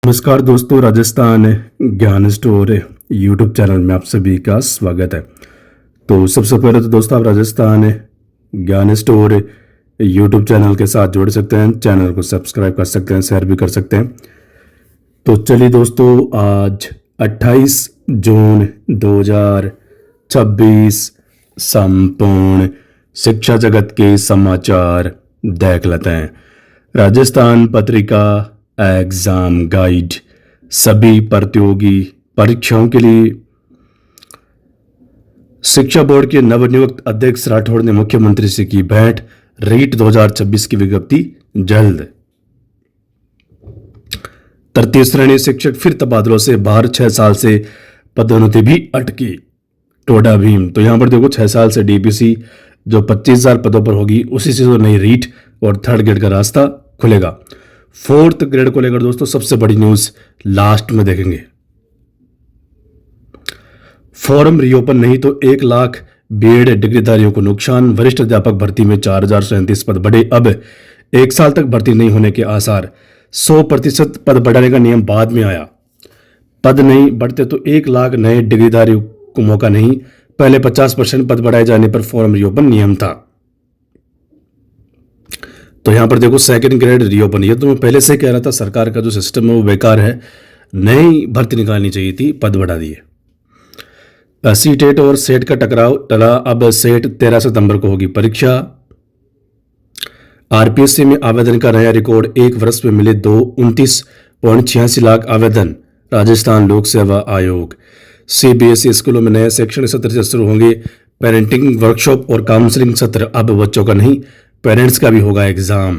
नमस्कार दोस्तों, राजस्थान ज्ञान स्टोर यूट्यूब चैनल में आप सभी का स्वागत है। तो सबसे पहले तो दोस्तों आप राजस्थान ज्ञान स्टोर यूट्यूब चैनल के साथ जुड़ सकते हैं, चैनल को सब्सक्राइब कर सकते हैं, शेयर भी कर सकते हैं। तो चलिए दोस्तों, आज 28 जून 2026 संपूर्ण शिक्षा जगत के समाचार देख लेते हैं। राजस्थान पत्रिका एग्जाम गाइड सभी प्रतियोगी परीक्षाओं के लिए। शिक्षा बोर्ड के नवनियुक्त अध्यक्ष राठौड़ ने मुख्यमंत्री से की भेंट, रीट 2026 की विज्ञप्ति जल्द। तृतीय श्रेणी शिक्षक फिर तबादलों से बाहर, 6 साल से पदोन्नति भी अटकी। टोडा भीम, तो यहां पर देखो 6 साल से डीपीसी जो 25,000 पदों पर होगी, उसी से तो नई रीट और थर्ड ग्रेड का रास्ता खुलेगा। फोर्थ ग्रेड को लेकर दोस्तों सबसे बड़ी न्यूज लास्ट में देखेंगे। फॉर्म रीओपन नहीं तो 1 लाख बीएड डिग्रीधारियों को नुकसान। वरिष्ठ अध्यापक भर्ती में 4,037 पद बढ़े, अब 1 साल तक भर्ती नहीं होने के आसार। 100% पद बढ़ाने का नियम बाद में आया। पद नहीं बढ़ते तो 1 लाख नए डिग्रीधारियों को मौका नहीं। पहले 50% पद बढ़ाए जाने पर फॉर्म रीओपन नियम था। तो यहां पर देखो सेकंड ग्रेड रीओपन, ये तो मैं पहले से कह रहा था, सरकार का जो सिस्टम है वो बेकार है, नई भर्ती निकालनी चाहिए थी, पद बढ़ा दिए। सीटेट और सेट का टकराव टला, अब सेट 13 सितंबर को होगी परीक्षा। आरपीएससी में आवेदन का नया रिकॉर्ड, 1 वर्ष में मिले 29.86 लाख आवेदन। राजस्थान लोक सेवा आयोग। सीबीएसई स्कूलों में नए शैक्षणिक सत्र से शुरू होंगे पेरेंटिंग वर्कशॉप और काउंसलिंग सत्र। अब बच्चों का नहीं, पेरेंट्स का भी होगा एग्जाम।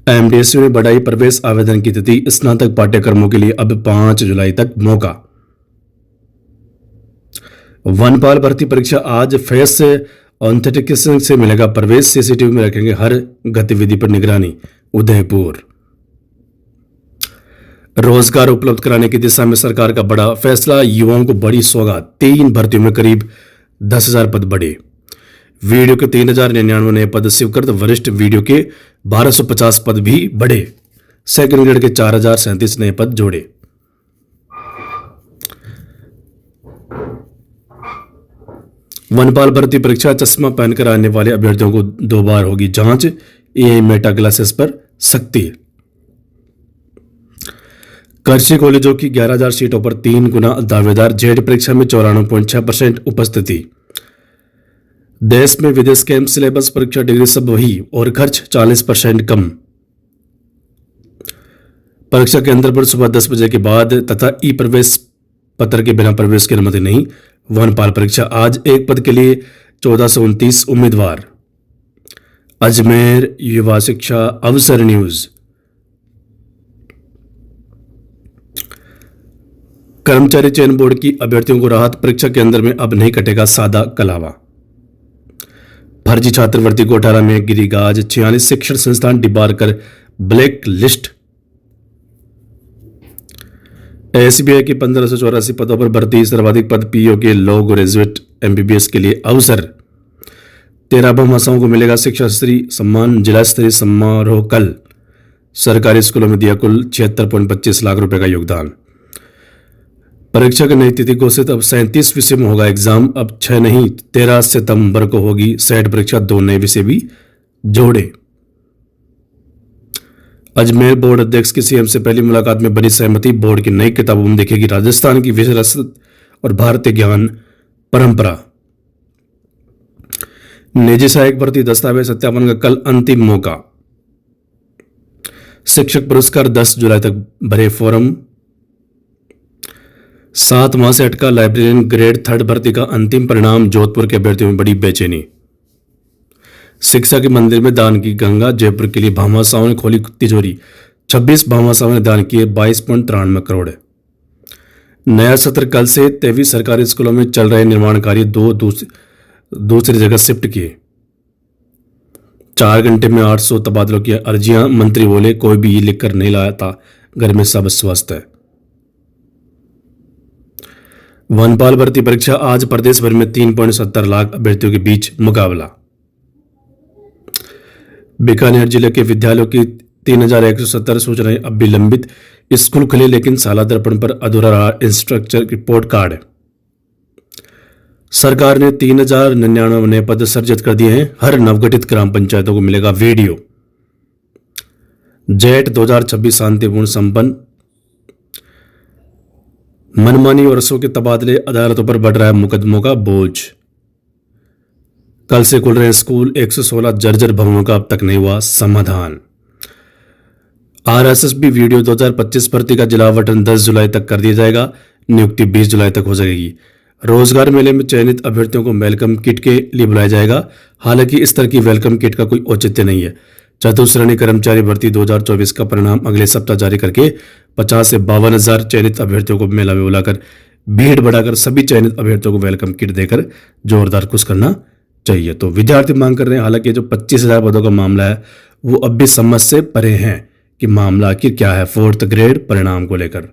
एमडीएसयू ने बढ़ाई प्रवेश आवेदन की तिथि, स्नातक पाठ्यक्रमों के लिए अब 5 जुलाई तक मौका। वनपाल भर्ती परीक्षा आज, फेस ऑथेंटिकेशन से मिलेगा प्रवेश, सीसीटीवी में रखेंगे हर गतिविधि पर निगरानी। उदयपुर। रोजगार उपलब्ध कराने की दिशा में सरकार का बड़ा फैसला, युवाओं को बड़ी सौगात। 3 भर्तियों में करीब 10,000 पद बढ़े। वीडियो के 3,099 नए पद स्वीकृत, वरिष्ठ वीडियो के 1,250 पद भी बढ़े। सेकंड ग्रेड के 4,037 नए पद जोड़े। वनपाल भर्ती परीक्षा, चश्मा पहनकर आने वाले अभ्यर्थियों को 2 बार होगी जांच। एआई मेटा ग्लासेस पर सख्ती। कृषि कॉलेजों की 11,000 सीटों पर 3 गुना दावेदार। जेड परीक्षा में 94.6% उपस्थिति। देश में विदेश कैंप, सिलेबस, परीक्षा डिग्री सब वही और खर्च 40% कम। परीक्षा केंद्र पर सुबह 10 बजे के बाद तथा ई प्रवेश पत्र के बिना प्रवेश की अनुमति नहीं। वनपाल परीक्षा आज, 1 पद के लिए 1429 उम्मीदवार। अजमेर युवा शिक्षा अवसर न्यूज। कर्मचारी चयन बोर्ड की अभ्यर्थियों को राहत, परीक्षा केंद्र में अब नहीं कटेगा सादा कलावा। फर्जी छात्रवृत्ति घोटाला में गिरी गाज, 46 शिक्षण संस्थान डिबार कर ब्लैक लिस्ट। एसबीआई की 1584 पदों पर भर्ती, सर्वाधिक पद पीओ के, लॉ ग्रेजुएट एमबीबीएस के लिए अवसर। 13 भाषाओं को मिलेगा शिक्षा श्री सम्मान। जिला स्तरीय समारोह कल। सरकारी स्कूलों में दिया कुल 76.25 लाख रुपए का योगदान। परीक्षा की नई तिथि घोषित, अब 37 विषय में होगा एग्जाम। अब 6 नहीं 13 सितंबर को होगी सेट परीक्षा, 2 नए विषय भी जोड़े। अजमेर बोर्ड अध्यक्ष की सीएम से पहली मुलाकात में बनी सहमति, बोर्ड की नई किताबों में देखेगी राजस्थान की विरासत और भारतीय ज्ञान परंपरा। निजी सहायक भर्ती दस्तावेज सत्यापन का कल अंतिम मौका। शिक्षक पुरस्कार 10 जुलाई तक भरे फॉर्म। 7 माह से अटका लाइब्रेरियन ग्रेड 3 भर्ती का अंतिम परिणाम, जोधपुर के अभ्यर्थियों में बड़ी बेचैनी। शिक्षा के मंदिर में दान की गंगा, जयपुर के लिए भामाशाहों ने खोली तिजोरी। 26 भामाशाहों ने दान किए 22.93 करोड़। नया सत्र कल से, 23 सरकारी स्कूलों में चल रहे निर्माण कार्य दूसरी जगह शिफ्ट किए। 4 घंटे में 800 तबादलों की अर्जियां, मंत्री बोले कोई भी ये लिखकर नहीं लाया था, घर में सब स्वस्थ है। वनपाल भर्ती परीक्षा आज, प्रदेश भर में 3.70 लाख अभ्यर्थियों के बीच मुकाबला। बीकानेर जिले के विद्यालयों की 3,170 सूचनाएं अब भी लंबित। स्कूल खुले लेकिन साला दर्पण पर अधूरा रहा इंस्ट्रक्चर रिपोर्ट कार्ड। सरकार ने 3,099 नए पद सृजित कर दिए हैं। हर नवगठित ग्राम पंचायतों को मिलेगा वीडियो। जेट 2026 शांतिपूर्ण संपन्न। मनमानी वर्षों के तबादले, अदालतों पर बढ़ रहा है मुकदमों का बोझ। कल से खुल रहे हैं स्कूल, 116 जर्जर भवनों का अब तक नहीं हुआ समाधान। आरएसएसबी वीडियो 2025 भर्ती का जिला आवंटन 10 जुलाई तक कर दिया जाएगा। नियुक्ति 20 जुलाई तक हो जाएगी। रोजगार मेले में चयनित अभ्यर्थियों को वेलकम किट के लिए बुलाया जाएगा। हालांकि इस तरह की वेलकम किट का कोई औचित्य नहीं है। चतुश्रेणी कर्मचारी भर्ती 2024 का परिणाम अगले सप्ताह जारी करके 50 से 52,000 चयनित अभ्यर्थियों को मेला में बुलाकर भीड़ बढ़ाकर सभी चयनित अभ्यर्थियों को वेलकम किट देकर जोरदार खुश करना चाहिए। तो विद्यार्थी मांग कर रहे हैं। हालांकि जो 25,000 पदों का मामला है वो अब भी समझ से परे हैं कि मामला आखिर क्या है 4th ग्रेड परिणाम को लेकर।